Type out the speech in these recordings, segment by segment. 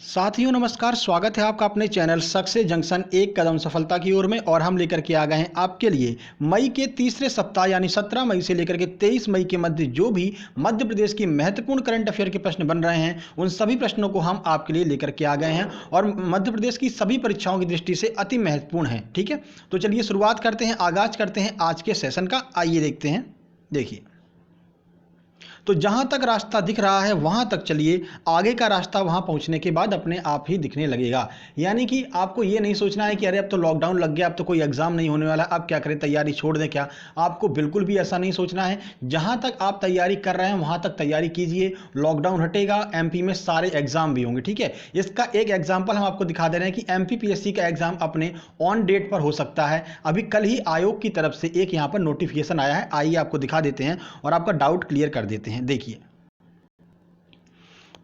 साथियों नमस्कार, स्वागत है आपका अपने चैनल सक्सेस जंक्शन एक कदम सफलता की ओर में। और हम लेकर के आ गए हैं आपके लिए मई के तीसरे सप्ताह यानी 17 मई से लेकर के 23 मई के मध्य जो भी मध्य प्रदेश की महत्वपूर्ण करंट अफेयर के प्रश्न बन रहे हैं उन सभी प्रश्नों को हम आपके लिए लेकर के आ गए हैं और मध्य प्रदेश की सभी परीक्षाओं की दृष्टि से अति महत्वपूर्ण है। ठीक है, तो चलिए शुरुआत करते हैं, आगाज करते हैं आज के सेशन का। आइए देखते हैं। देखिए, तो जहां तक रास्ता दिख रहा है वहां तक चलिए, आगे का रास्ता वहां पहुंचने के बाद अपने आप ही दिखने लगेगा। यानी कि आपको ये नहीं सोचना है कि अरे अब तो लॉकडाउन लग गया, अब तो कोई एग्जाम नहीं होने वाला, अब क्या करें, तैयारी छोड़ दें क्या। आपको बिल्कुल भी ऐसा नहीं सोचना है। जहां तक आप तैयारी कर रहे हैं वहां तक तैयारी कीजिए। लॉकडाउन हटेगा, एमपी में सारे एग्जाम भी होंगे। ठीक है, इसका एक एग्जाम्पल हम आपको दिखा दे रहे हैं कि एमपीपीएससी का एग्जाम अपने ऑन डेट पर हो सकता है। अभी कल ही आयोग की तरफ से एक यहां पर नोटिफिकेशन आया है, आइए आपको दिखा देते हैं और आपका डाउट क्लियर कर देते हैं। देखिए,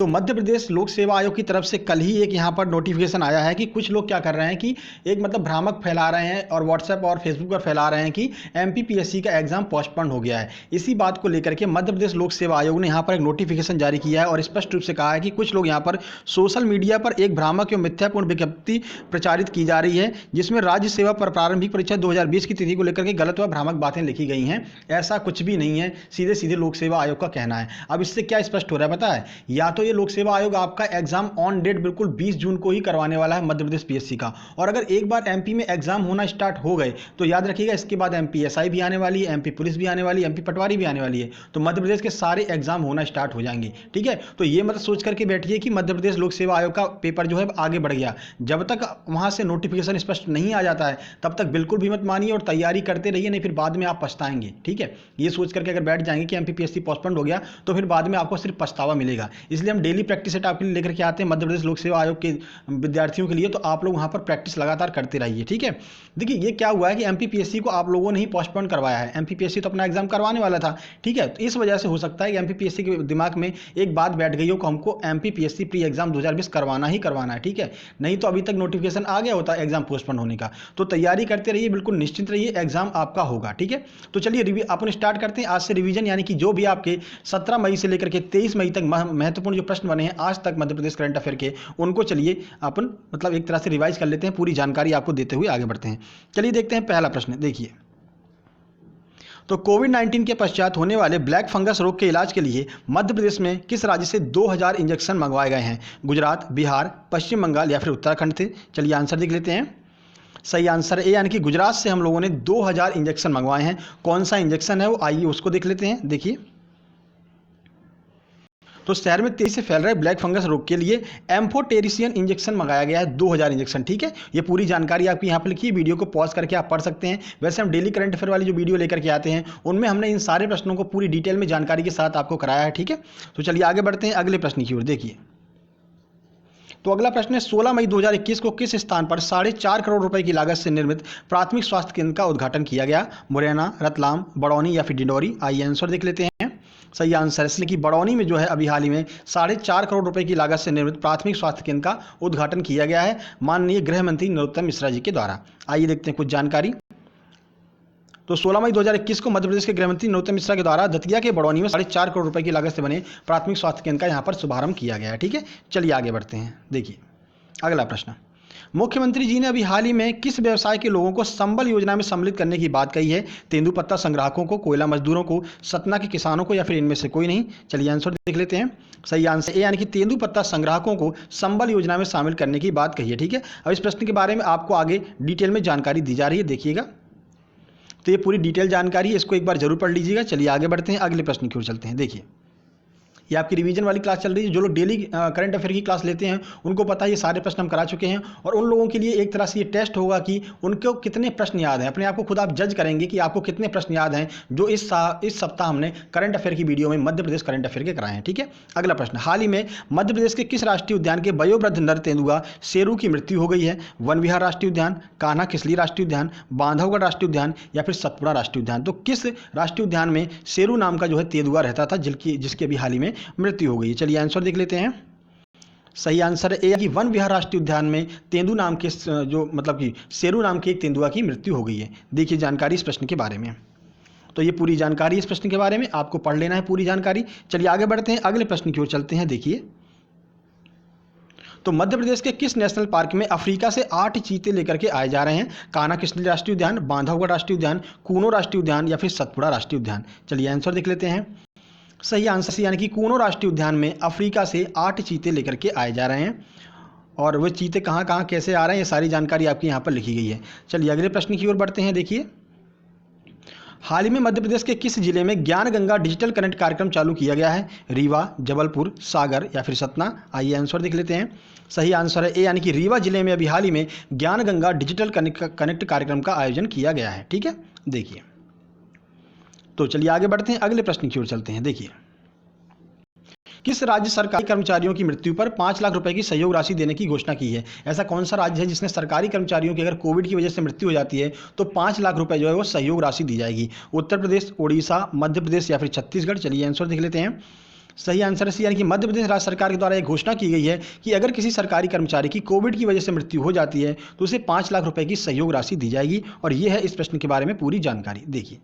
तो मध्य प्रदेश लोक सेवा आयोग की तरफ से कल ही एक यहाँ पर नोटिफिकेशन आया है कि कुछ लोग क्या कर रहे हैं कि एक मतलब भ्रामक फैला रहे हैं और व्हाट्सएप और फेसबुक पर फैला रहे हैं कि एमपीपीएससी का एग्जाम पोस्टपोन हो गया है। इसी बात को लेकर के मध्य प्रदेश लोक सेवा आयोग ने यहाँ पर एक नोटिफिकेशन जारी किया है और स्पष्ट रूप से कहा है कि कुछ लोग यहाँ पर सोशल मीडिया पर एक भ्रामक एवं मिथ्यापूर्ण विज्ञप्ति प्रचारित की जा रही है जिसमें राज्य सेवा पर प्रारंभिक परीक्षा 2020 की तिथि को लेकर के गलत व भ्रामक बातें लिखी गई हैं। ऐसा कुछ भी नहीं है, सीधे सीधे लोक सेवा आयोग का कहना है। अब इससे क्या स्पष्ट हो रहा है पता है, या तो ये लोक सेवा आयोग आपका एग्जाम ऑन डेट बिल्कुल 20 जून को ही करवाने वाला है मध्य प्रदेश पीएससी का, और अगर एक बार एमपी में एग्जाम होना स्टार्ट हो गए तो याद रखिएगा इसके बाद एमपीएसआई भी आने वाली है, एमपी पुलिस भी आने वाली है, एमपी पटवारी भी आने वाली है, तो मध्य प्रदेश के सारे एग्जाम होना स्टार्ट हो जाएंगे। ठीक है, तो ये मतलब सोच करके बैठिए कि मध्य प्रदेश लोक सेवा आयोग का पेपर जो है आगे बढ़ गया। जब तक वहां से नोटिफिकेशन स्पष्ट नहीं आ जाता है तब तक बिल्कुल भी मत मानिए और तैयारी करते रहिए, नहीं फिर बाद में आप पछताएंगे। ठीक है, ये सोच करके अगर बैठ जाएंगे कि एमपीपीएससी पोस्टपोन हो गया तो फिर बाद में आपको सिर्फ पछतावा मिलेगा। इसलिए हम डेली प्रैक्टिस सेट आपके लिए लेकर के आते हैं मध्य प्रदेश लोक सेवा आयोग के विद्यार्थियों के लिए, तो आप लोग वहां पर प्रैक्टिस लगातार करते रहिए। ठीक है, देखिए ये क्या हुआ है कि एमपीपीएससी को आप लोगों ने ही पोस्टपोन करवाया है। एमपीपीएससी तो अपना एग्जाम करवाने वाला था। ठीक है, तो इस वजह से हो सकता है कि एमपीपीएससी के दिमाग में एक बात बैठ गई हो कि हमको एमपीपीएससी प्री एग्जाम 2020 करवाना ही करवाना है। ठीक है, नहीं तो अभी तक नोटिफिकेशन आ गया होता एग्जाम पोस्टपोन होने का। तो तैयारी करते रहिए, बिल्कुल निश्चिंत रहिए, एग्जाम आपका होगा। ठीक है, तो चलिए अपन स्टार्ट करते हैं आज से रिवीजन, यानी कि जो भी आपके 17 मई से लेकर के 23 मई तक महत्वपूर्ण जो प्रश्न बने हैं आज तक मध्य प्रदेश करंट अफेयर के, उनको चलिए अपन मतलब एक तरह से रिवाइज कर लेते हैं, पूरी जानकारी आपको देते हुए आगे बढ़ते हैं। चलिए देखते हैं पहला प्रश्न। देखिए, तो कोविड-19 के पश्चात होने वाले ब्लैक फंगस रोग के इलाज के लिए मध्य प्रदेश में किस राज्य से 2000 इंजेक्शन मंगवाए गए हैं? गुजरात, बिहार, पश्चिम बंगाल या फिर उत्तराखंड से? चलिए आंसर देख लेते हैं। सही आंसर ए यानी कि गुजरात से हम लोगों ने 2000 इंजेक्शन मंगवाए हैं। कौन सा इंजेक्शन है वो, आइए उसको देख लेते हैं। देखिए, तो शहर में तेजी से फैल रहे ब्लैक फंगस रोग के लिए एम्फोटेरिसियन इंजेक्शन मंगाया गया है 2000 इंजेक्शन। ठीक है, ये पूरी जानकारी आपकी यहाँ पर लिखी है, वीडियो को पॉज करके आप पढ़ सकते हैं। वैसे हम डेली करंट अफेयर वाली जो वीडियो लेकर के आते हैं उनमें हमने इन सारे प्रश्नों को पूरी डिटेल में जानकारी के साथ आपको कराया है। ठीक है, तो चलिए आगे बढ़ते हैं अगले प्रश्न की ओर। देखिए, तो अगला प्रश्न है 16 मई 2021 को किस स्थान पर 4.5 करोड़ रुपए की लागत से निर्मित प्राथमिक स्वास्थ्य केंद्र का उद्घाटन किया गया? मुरैना, रतलाम, बड़ौनी या फिर डिंडौरी? आइए आंसर देख लेते हैं। सही आंसर इसलिए कि बड़ौनी में जो है अभी हाल ही में 4.5 करोड़ रुपए की लागत से निर्मित प्राथमिक स्वास्थ्य केंद्र का उद्घाटन किया गया है माननीय गृह मंत्री नरोत्तम मिश्रा जी के द्वारा। आइए देखते हैं कुछ जानकारी। तो 16 मई 2021 को मध्य प्रदेश के गृह मंत्री नरोत्तम मिश्रा के द्वारा दतिया के बड़ौनी में 4.5 करोड़ रुपए की लागत से बने प्राथमिक स्वास्थ्य केंद्र का यहाँ पर शुभारंभ किया गया है। ठीक है, चलिए आगे बढ़ते हैं। देखिए, अगला प्रश्न, मुख्यमंत्री जी ने अभी हाल ही में किस व्यवसाय के लोगों को संबल योजना में सम्मिलित करने की बात कही है? तेंदुपत्ता संग्राहकों को, कोयला मजदूरों को, सतना के किसानों को या फिर इनमें से कोई नहीं? चलिए आंसर देख लेते हैं। सही आंसर ए यानी कि तेंदुपत्ता संग्राहकों को संबल योजना में शामिल करने की बात कही है। ठीक है, अब इस प्रश्न के बारे में आपको आगे डिटेल में जानकारी दी जा रही है, देखिएगा। तो ये पूरी डिटेल जानकारी है, इसको एक बार जरूर पढ़ लीजिएगा। चलिए आगे बढ़ते हैं, अगले प्रश्न की ओर चलते हैं। देखिए, ये आपकी रिवीजन वाली क्लास चल रही है। जो लोग डेली करंट अफेयर की क्लास लेते हैं उनको पता है ये सारे प्रश्न हम करा चुके हैं, और उन लोगों के लिए एक तरह से ये टेस्ट होगा कि उनको कितने प्रश्न याद हैं। अपने आप को खुद आप जज करेंगे कि आपको कितने प्रश्न याद हैं जो इस सप्ताह हमने करंट अफेयर की वीडियो में मध्य प्रदेश करंट अफेयर के कराए हैं। ठीक है, अगला प्रश्न, हाल ही में मध्य प्रदेश के किस राष्ट्रीय उद्यान के वयोवृद्ध नर तेंदुआ शेरू की मृत्यु हो गई है? वन विहार राष्ट्रीय उद्यान, कान्हा किसली राष्ट्रीय उद्यान, बांधवगढ़ राष्ट्रीय उद्यान या फिर सतपुड़ा राष्ट्रीय उद्यान? तो किस राष्ट्रीय उद्यान में शेरू नाम का जो है तेंदुआ रहता था जिसकी अभी हाल ही में मृत्यु हो गई? चलिए आंसर देख लेते हैं। सही आंसर है कि वन विहार राष्ट्रीय उद्यान में तेंदु नाम के जो मतलब कि शेरू नाम के एक तेंदुआ की मृत्यु हो गई है। देखिए जानकारी इस प्रश्न के बारे में, तो ये पूरी जानकारी इस प्रश्न के बारे में आपको पढ़ लेना है पूरी जानकारी। चलिए आगे बढ़ते हैं, अगले प्रश्न की ओर चलते हैं। देखिए, तो मध्य प्रदेश के किस नेशनल पार्क में अफ्रीका से 8 चीते लेकर के आए जा रहे हैं? कान्हा-किसली राष्ट्रीय उद्यान, बांधवगढ़ राष्ट्रीय उद्यान, कूनो राष्ट्रीय उद्यान या फिर सतपुड़ा राष्ट्रीय उद्यान? चलिए आंसर देख लेते हैं। सही आंसर यानी कि कूनो राष्ट्रीय उद्यान में अफ्रीका से 8 चीते लेकर के आए जा रहे हैं। और वो चीते कहाँ कहाँ कैसे आ रहे हैं, ये सारी जानकारी आपकी यहाँ पर लिखी गई है। चलिए अगले प्रश्न की ओर बढ़ते हैं। देखिए, हाल ही में मध्य प्रदेश के किस जिले में ज्ञान गंगा डिजिटल कनेक्ट कार्यक्रम चालू किया गया है? रीवा, जबलपुर, सागर या फिर सतना? आइए आंसर देख लेते हैं। सही आंसर है ए यानी कि रीवा जिले में अभी हाल ही में ज्ञान गंगा डिजिटल कनेक्ट कार्यक्रम का आयोजन किया गया है। ठीक है, देखिए, तो चलिए आगे बढ़ते हैं, अगले प्रश्न की ओर चलते हैं। देखिए, किस राज्य सरकारी कर्मचारियों की मृत्यु पर 5 लाख रुपए की सहयोग राशि देने की घोषणा की है? ऐसा कौन सा राज्य है जिसने सरकारी कर्मचारियों की अगर कोविड की वजह से मृत्यु हो जाती है तो 5 लाख रुपए जो है वो सहयोग राशि दी जाएगी? उत्तर प्रदेश, ओडिशा, मध्य प्रदेश या फिर छत्तीसगढ़? चलिए आंसर देख लेते हैं। सही आंसर है यानी कि मध्य प्रदेश राज्य सरकार के द्वारा एक घोषणा की गई है कि अगर किसी सरकारी कर्मचारी की कोविड की वजह से मृत्यु हो जाती है तो उसे 5 लाख रुपए की सहयोग राशि दी जाएगी। और यह है इस प्रश्न के बारे में पूरी जानकारी। देखिए,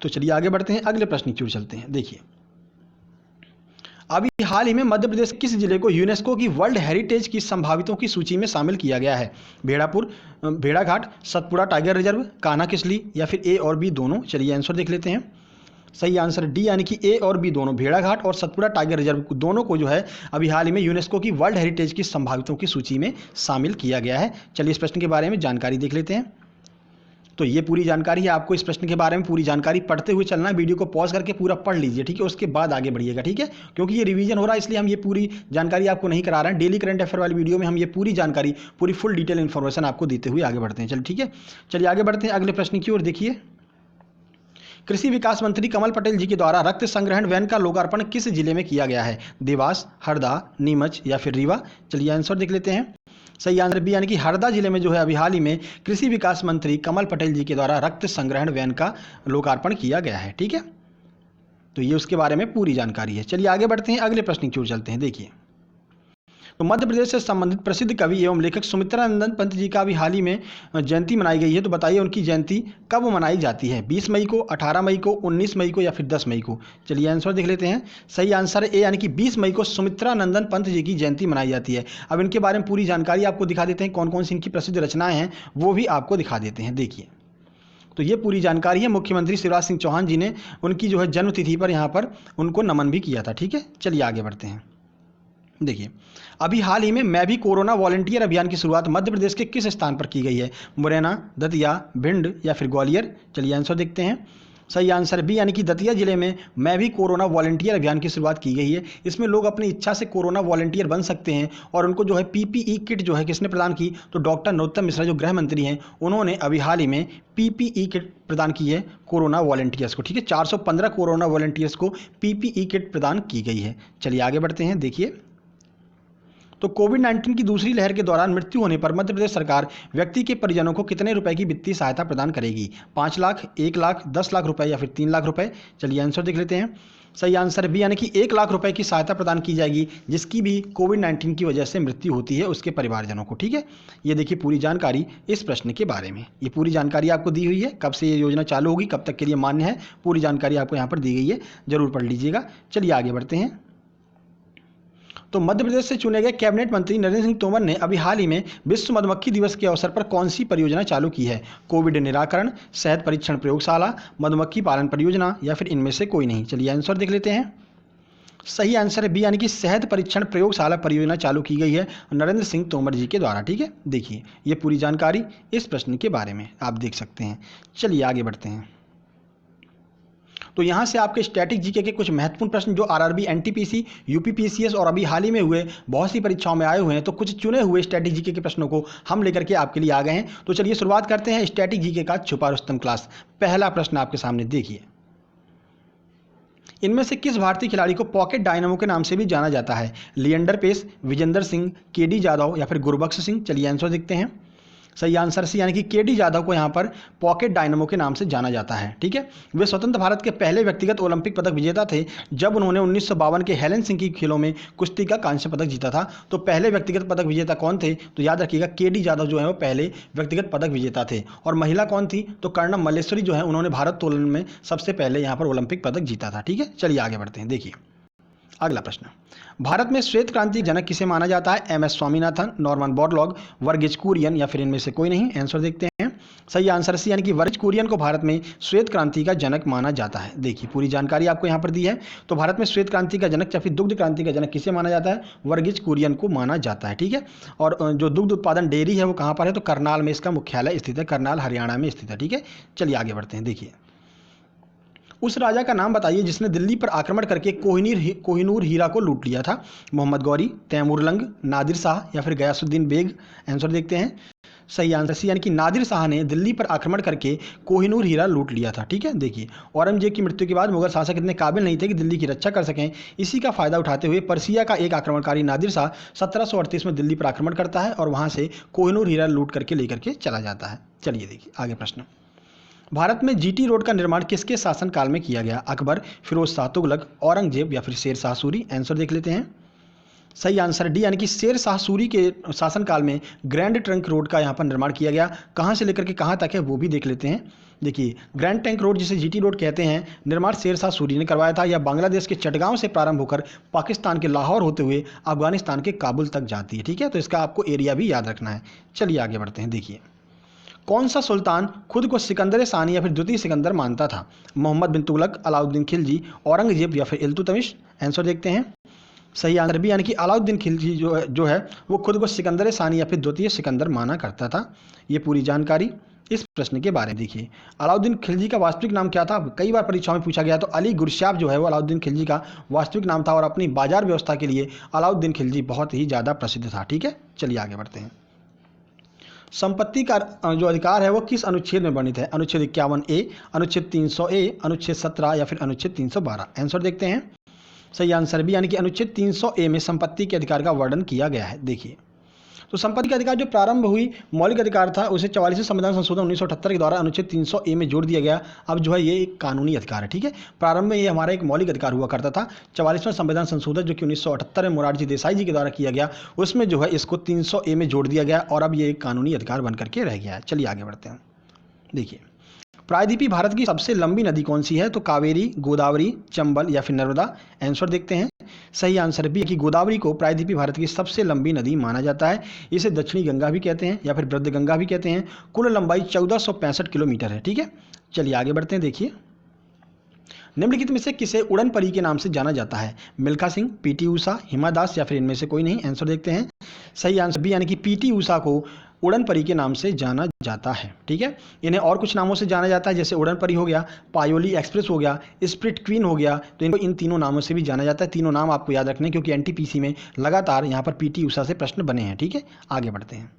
तो चलिए आगे बढ़ते हैं, अगले प्रश्न की ओर चलते हैं। देखिए, अभी हाल ही में मध्य प्रदेश किस जिले को यूनेस्को की वर्ल्ड हेरिटेज की संभावितों की सूची में शामिल किया गया है? भेड़ाघाट, सतपुड़ा टाइगर रिजर्व, कान्हा-किसली या फिर ए और बी दोनों? चलिए आंसर देख लेते हैं। सही आंसर डी यानी कि ए और बी दोनों, भेड़ाघाट और सतपुड़ा टाइगर रिजर्व दोनों को जो है अभी हाल ही में यूनेस्को की वर्ल्ड हेरिटेज की संभावितों की सूची में शामिल किया गया है। चलिए इस प्रश्न के बारे में जानकारी देख लेते हैं। तो ये पूरी जानकारी है, आपको इस प्रश्न के बारे में पूरी जानकारी पढ़ते हुए चलना है। वीडियो को पॉज करके पूरा पढ़ लीजिए, ठीक है, उसके बाद आगे बढ़िएगा। ठीक है, क्योंकि ये रिवीजन हो रहा है इसलिए हम ये पूरी जानकारी आपको नहीं करा रहे हैं। डेली करंट अफेयर वाली वीडियो में हम ये पूरी जानकारी, पूरी फुल डिटेल इन्फॉर्मेशन आपको देते हुए आगे बढ़ते हैं। चलिए ठीक है, चलिए आगे बढ़ते हैं अगले प्रश्न की ओर। देखिए, कृषि विकास मंत्री कमल पटेल जी के द्वारा रक्त संग्रहण वैन का लोकार्पण किस जिले में किया गया है? देवास, हरदा, नीमच या फिर रीवा? चलिए आंसर देख लेते हैं। सही आंसर बी यानी कि हरदा जिले में जो है अभी हाल ही में कृषि विकास मंत्री कमल पटेल जी के द्वारा रक्त संग्रहण वैन का लोकार्पण किया गया है। ठीक है, तो ये उसके बारे में पूरी जानकारी है। चलिए आगे बढ़ते हैं, अगले प्रश्न की ओर चलते हैं। देखिए, तो मध्य प्रदेश से संबंधित प्रसिद्ध कवि एवं लेखक सुमित्रा नंदन पंत जी का अभी हाल ही में जयंती मनाई गई है। तो बताइए उनकी जयंती कब मनाई जाती है? 20 मई को, 18 मई को, 19 मई को या फिर 10 मई को? चलिए आंसर देख लेते हैं। सही आंसर ए यानी कि 20 मई को सुमित्रा नंदन पंत जी की जयंती मनाई जाती है। अब इनके बारे में पूरी जानकारी आपको दिखा देते हैं, कौन कौन सी इनकी प्रसिद्ध रचनाएं हैं वो भी आपको दिखा देते हैं। देखिए, तो ये पूरी जानकारी है। मुख्यमंत्री शिवराज सिंह चौहान जी ने उनकी जो है जन्मतिथि पर यहाँ पर उनको नमन भी किया था। ठीक है, चलिए आगे बढ़ते हैं। देखिए, अभी हाल ही में मैं भी कोरोना वॉलंटियर अभियान की शुरुआत मध्य प्रदेश के किस स्थान पर की गई है? मुरैना, दतिया, भिंड या फिर ग्वालियर? चलिए आंसर देखते हैं। सही आंसर बी यानी कि दतिया जिले में मैं भी कोरोना वॉलंटियर अभियान की शुरुआत की गई है। इसमें लोग अपनी इच्छा से कोरोना वॉलंटियर बन सकते हैं और उनको जो है पीपीई किट जो है किसने प्रदान की? तो डॉक्टर नरोत्तम मिश्रा जो गृह मंत्री हैं उन्होंने अभी हाल ही में पीपीई किट प्रदान की है कोरोना वॉलंटियर्स को। ठीक है, 415 कोरोना वॉलंटियर्स को पीपीई किट प्रदान की गई है। चलिए आगे बढ़ते हैं। देखिए, तो कोविड-19 की दूसरी लहर के दौरान मृत्यु होने पर मध्य प्रदेश सरकार व्यक्ति के परिजनों को कितने रुपए की वित्तीय सहायता प्रदान करेगी? 5 लाख, 1 लाख, 10 लाख रुपए या फिर 3 लाख रुपए? चलिए आंसर देख लेते हैं। सही आंसर बी यानी कि 1 लाख रुपए की सहायता प्रदान की जाएगी जिसकी भी कोविड-19 की वजह से मृत्यु होती है उसके परिवारजनों को। ठीक है, ये देखिए पूरी जानकारी इस प्रश्न के बारे में, ये पूरी जानकारी आपको दी हुई है। कब से ये योजना चालू होगी, कब तक के लिए मान्य है, पूरी जानकारी आपको यहाँ पर दी गई है, जरूर पढ़ लीजिएगा। चलिए आगे बढ़ते हैं। तो मध्य प्रदेश से चुने गए कैबिनेट मंत्री नरेंद्र सिंह तोमर ने अभी हाल ही में विश्व मधुमक्खी दिवस के अवसर पर कौन सी परियोजना चालू की है? कोविड निराकरण, शहद परीक्षण प्रयोगशाला, मधुमक्खी पालन परियोजना या फिर इनमें से कोई नहीं? चलिए आंसर देख लेते हैं। सही आंसर है बी यानी कि शहद परीक्षण प्रयोगशाला परियोजना चालू की गई है नरेंद्र सिंह तोमर जी के द्वारा। ठीक है, देखिए ये पूरी जानकारी इस प्रश्न के बारे में आप देख सकते हैं। चलिए आगे बढ़ते हैं। तो यहाँ से आपके स्टैटिक जीके के कुछ महत्वपूर्ण प्रश्न जो आरआरबी, एनटीपीसी, यूपीपीसीएस और अभी हाल ही में हुए बहुत सी परीक्षाओं में आए हुए हैं, तो कुछ चुने हुए स्टैटिक जीके के प्रश्नों को हम लेकर के आपके लिए आ गए हैं। तो चलिए शुरुआत करते हैं स्टैटिक जीके का छुपा रुस्तम क्लास। पहला प्रश्न आपके सामने देखिए, इनमें से किस भारतीय खिलाड़ी को पॉकेट डायनामो के नाम से भी जाना जाता है? लिएंडर पेस, विजेंदर सिंह, केडी जाधव या फिर गुरबख्श सिंह? चलिए आंसर देखते हैं। सही आंसर सी यानी कि केडी जाधव को यहाँ पर पॉकेट डायनामो के नाम से जाना जाता है। ठीक है, वे स्वतंत्र भारत के पहले व्यक्तिगत ओलंपिक पदक विजेता थे जब उन्होंने 1952 के हेलसिंकी खेलों में कुश्ती का कांस्य पदक जीता था। तो पहले व्यक्तिगत पदक विजेता कौन थे? तो याद रखिएगा केडी जाधव जो है वो पहले व्यक्तिगत पदक विजेता थे। और महिला कौन थी? तो कर्णम मल्लेश्वरी जो है उन्होंने भारोत्तोलन में सबसे पहले यहाँ पर ओलंपिक पदक जीता था। ठीक है, चलिए आगे बढ़ते हैं। देखिए अगला प्रश्न, भारत में श्वेत क्रांति जनक किसे माना जाता है? M S Swaminathan, Norman Borlaug, Verghese Kurien या फिर इनमें से कोई नहीं? आंसर देखते हैं। सही आंसर सी, यानी कि वर्गीज कुरियन को भारत में श्वेत क्रांति का जनक माना जाता है। देखिए पूरी जानकारी आपको यहाँ पर दी है। तो भारत में श्वेत क्रांति का जनक या फिर दुग्ध क्रांति का जनक किसे माना जाता है? वर्गीज कुरियन को माना जाता है। ठीक है, और जो दुग्ध उत्पादन डेयरी है वो कहाँ पर है? तो करनाल में इसका मुख्यालय स्थित है, करनाल हरियाणा में स्थित है। ठीक है, चलिए आगे बढ़ते हैं। देखिए, उस राजा का नाम बताइए जिसने दिल्ली पर आक्रमण करके कोहिनूर हीरा को लूट लिया था। मोहम्मद गौरी, तैमूर लंग, नादिर शाह या फिर गयासुद्दीन बेग? आंसर देखते हैं। सही आंसर सी, यानी कि नादिर शाह ने दिल्ली पर आक्रमण करके कोहिनूर हीरा लूट लिया था। ठीक है, देखिए औरंगजेब की मृत्यु के बाद मुगल शासक इतने काबिल नहीं थे कि दिल्ली की रक्षा कर सकें। इसी का फायदा उठाते हुए पर्सिया का एक आक्रमणकारी नादिर शाह 1738 में दिल्ली पर आक्रमण करता है और वहां से कोहिनूर हीरा लूट करके लेकर के चला जाता है। चलिए देखिए आगे प्रश्न, भारत में जीटी रोड का निर्माण किसके शासनकाल में किया गया? अकबर, फिरोज शाह तुगलक, औरंगजेब या फिर शेर शाह सूरी? आंसर देख लेते हैं। सही आंसर डी, यानी कि शेर शाह सूरी के शासनकाल में ग्रैंड ट्रंक रोड का यहाँ पर निर्माण किया गया। कहाँ से लेकर के कहाँ तक है वो भी देख लेते हैं। देखिए, ग्रैंड ट्रंक रोड जिसे जीटी रोड कहते हैं, निर्माण शेर शाह सूरी ने करवाया था। यह बांग्लादेश के चटगांव से प्रारंभ होकर पाकिस्तान के लाहौर होते हुए अफगानिस्तान के काबुल तक जाती है। ठीक है, तो इसका आपको एरिया भी याद रखना है। चलिए आगे बढ़ते हैं। देखिए, कौन सा सुल्तान खुद को सिकंदर सानी या फिर द्वितीय सिकंदर मानता था? मोहम्मद बिन तुगलक, अलाउद्दीन खिलजी, औरंगजेब या फिर इल्तुतमिश? आंसर देखते हैं। सही आंसर भी, यानी कि अलाउद्दीन खिलजी जो है वो खुद को सिकंदर सानी या फिर द्वितीय सिकंदर माना करता था। ये पूरी जानकारी इस प्रश्न के बारे में। देखिए, अलाउद्दीन खिलजी का वास्तविक नाम क्या था? कई बार परीक्षाओं में पूछा गया। तो अली गुरशाब जो है वो अलाउद्दीन खिलजी का वास्तविक नाम था और अपनी बाजार व्यवस्था के लिए अलाउद्दीन खिलजी बहुत ही ज़्यादा प्रसिद्ध था। ठीक है, चलिए आगे बढ़ते हैं। संपत्ति का जो अधिकार है वो किस अनुच्छेद में वर्णित है? अनुच्छेद 51A, अनुच्छेद 300A, अनुच्छेद 17 या फिर अनुच्छेद 312? आंसर देखते हैं। सही आंसर भी, यानी कि अनुच्छेद 300A में संपत्ति के अधिकार का वर्णन किया गया है। देखिए, तो संपत्ति का अधिकार जो प्रारंभ हुई मौलिक अधिकार था उसे 44वें संविधान संशोधन 1978 के द्वारा अनुच्छेद 300A में जोड़ दिया गया। अब जो है ये एक कानूनी अधिकार है। ठीक है, प्रारंभ में ये हमारा एक मौलिक अधिकार हुआ करता था। 44वां संविधान संशोधन जो कि 1978 में मोरारजी देसाई जी के द्वारा किया गया, उसमें जो है इसको 300A में जोड़ दिया गया और अब ये एक कानूनी अधिकार बन करके रह गया है। चलिए आगे बढ़ते हैं। देखिए, प्रायद्वीपीय भारत की सबसे लंबी नदी कौन सी है? तो कावेरी, गोदावरी, चंबल या फिर नर्मदा? आंसर देखते हैं। सही आंसर भी है कि गोदावरी को प्रायद्वीपीय भारत की सबसे लंबी नदी माना जाता है। इसे दक्षिणी गंगा भी कहते हैं या फिर वृद्ध गंगा भी कहते हैं। कुल लंबाई 1465 किलोमीटर है। ठीक है, चलिए आगे बढ़ते हैं। देखिए, निम्नलिखित में से किसे उड़न परी के नाम से जाना जाता है? मिल्खा सिंह, पीटी ऊषा, हिमा दास या फिर इनमें से कोई नहीं? आंसर देखते हैं। सही आंसर भी, यानी कि पीटी ऊषा को उड़न परी के नाम से जाना जाता है। ठीक है, इन्हें और कुछ नामों से जाना जाता है, जैसे उड़न परी हो गया, पायोली एक्सप्रेस हो गया, स्प्रिट क्वीन हो गया। तो इनको इन तीनों नामों से भी जाना जाता है। तीनों नाम आपको याद रखने क्योंकि एनटीपीसी में लगातार यहाँ पर पीटी ऊषा से प्रश्न बने हैं। ठीक है, आगे बढ़ते हैं।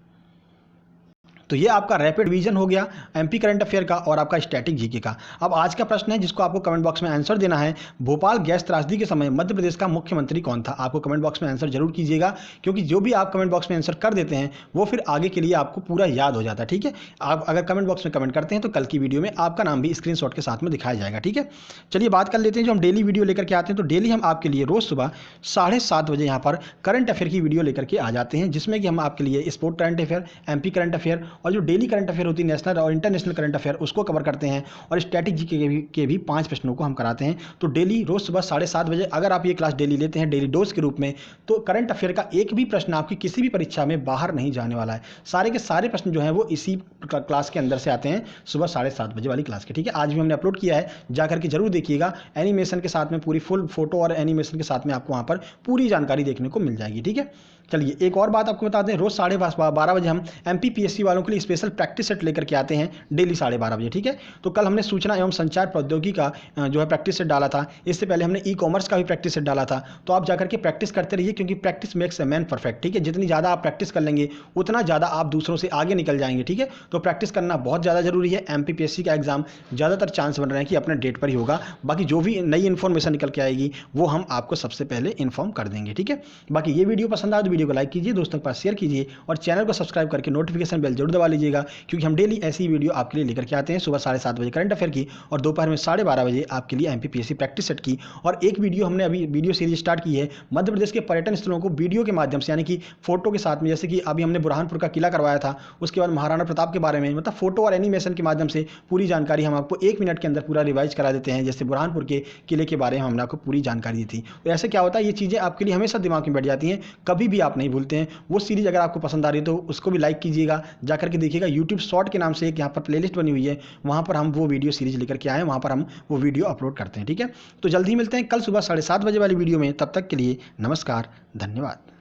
तो ये आपका रैपिड रिवीजन हो गया एमपी करंट अफेयर का और आपका स्टैटिक जीके का। अब आज का प्रश्न है जिसको आपको कमेंट बॉक्स में आंसर देना है। भोपाल गैस त्रासदी के समय मध्य प्रदेश का मुख्यमंत्री कौन था? आपको कमेंट बॉक्स में आंसर जरूर कीजिएगा क्योंकि जो भी आप कमेंट बॉक्स में आंसर कर देते हैं वो फिर आगे के लिए आपको पूरा याद हो जाता है। ठीक है, आप अगर कमेंट बॉक्स में कमेंट करते हैं तो कल की वीडियो में आपका नाम भी स्क्रीनशॉट के साथ में दिखाया जाएगा। ठीक है, चलिए बात कर लेते हैं जो हम डेली वीडियो लेकर के आते हैं। तो डेली हम आपके लिए रोज सुबह 7:30 बजे यहाँ पर करंट अफेयर की वीडियो लेकर के आ जाते हैं, जिसमें कि हम आपके लिए sport current affair, MP current affair और जो डेली करंट अफेयर होती है नेशनल और इंटरनेशनल करंट अफेयर उसको कवर करते हैं और स्टैटिक जीके के भी 5 प्रश्नों को हम कराते हैं। तो डेली रोज सुबह 7:30 बजे अगर आप ये क्लास डेली लेते हैं डेली डोज के रूप में, तो करंट अफेयर का एक भी प्रश्न आपकी किसी भी परीक्षा में बाहर नहीं जाने वाला है। सारे के सारे प्रश्न जो हैं वो इसी क्लास के अंदर से आते हैं सुबह 7:30 बजे वाली क्लास के। ठीक है, आज भी हमने अपलोड किया है, जाकर के जरूर देखिएगा। एनिमेशन के साथ में पूरी फुल फोटो और एनिमेशन के साथ में आपको वहाँ पर पूरी जानकारी देखने को मिल जाएगी। ठीक है, चलिए एक और बात आपको बता दें, रोज 12:30 बजे हम एमपीपीएससी वालों के लिए स्पेशल प्रैक्टिस सेट लेकर के आते हैं डेली 12:30 बजे। ठीक है, तो कल हमने सूचना एवं संचार प्रौद्योगिकी का जो है प्रैक्टिस सेट डाला था। इससे पहले हमने ई कॉमर्स का भी प्रैक्टिस सेट डाला था। तो आप जाकर के प्रैक्टिस करते रहिए क्योंकि practice makes a man perfect. ठीक है, जितनी ज़्यादा आप प्रैक्टिस कर लेंगे उतना ज़्यादा आप दूसरों से आगे निकल जाएंगे। ठीक है, तो प्रैक्टिस करना बहुत ज़्यादा जरूरी है। एमपीपीएससी का एग्जाम ज़्यादातर चांस बन रहे हैं कि अपने डेट पर ही होगा। बाकी जो भी नई इन्फॉर्मेशन निकल के आएगी वो हम आपको सबसे पहले इन्फॉर्म कर देंगे। ठीक है, बाकी ये वीडियो पसंद आए तो वीडियो को लाइक कीजिए, दोस्तों के पास शेयर कीजिए और चैनल को सब्सक्राइब करके नोटिफिकेशन बेल जरूर दबा लीजिएगा, क्योंकि हम डेली ऐसी वीडियो आपके लिए लेकर के आते हैं। सुबह 7:30 बजे करंट अफेयर की और दोपहर में 12:30 बजे आपके लिए MPPSC प्रैक्टिस सेट की। और एक वीडियो हमने अभी वीडियो सीरीज स्टार्ट की है मध्य प्रदेश के पर्यटन स्थलों को वीडियो के माध्यम से, यानी कि फोटो के साथ में, जैसे कि अभी हमने बुरहानपुर का किला करवाया था, उसके बाद महाराणा प्रताप के बारे में, मतलब फोटो और एनिमेशन के माध्यम से पूरी जानकारी हम आपको 1 मिनट के अंदर पूरा रिवाइज करा देते हैं। जैसे बुरहानपुर के किले के बारे में हमने आपको पूरी जानकारी दी थी। तो ऐसे क्या होता है, ये चीज़ें आपके लिए हमेशा दिमाग में बैठ जाती हैं, कभी भी आप नहीं भूलते हैं। वो सीरीज अगर आपको पसंद आ रही है तो उसको भी लाइक कीजिएगा, जाकर के देखिएगा। यूट्यूब शॉर्ट के नाम से एक यहाँ पर प्लेलिस्ट बनी हुई है, वहाँ पर हम वो वीडियो सीरीज लेकर के आए हैं, वहाँ पर हम वो वीडियो अपलोड करते हैं। ठीक है, तो जल्दी मिलते हैं कल सुबह 7:30 बजे वाली वीडियो में। तब तक के लिए नमस्कार, धन्यवाद।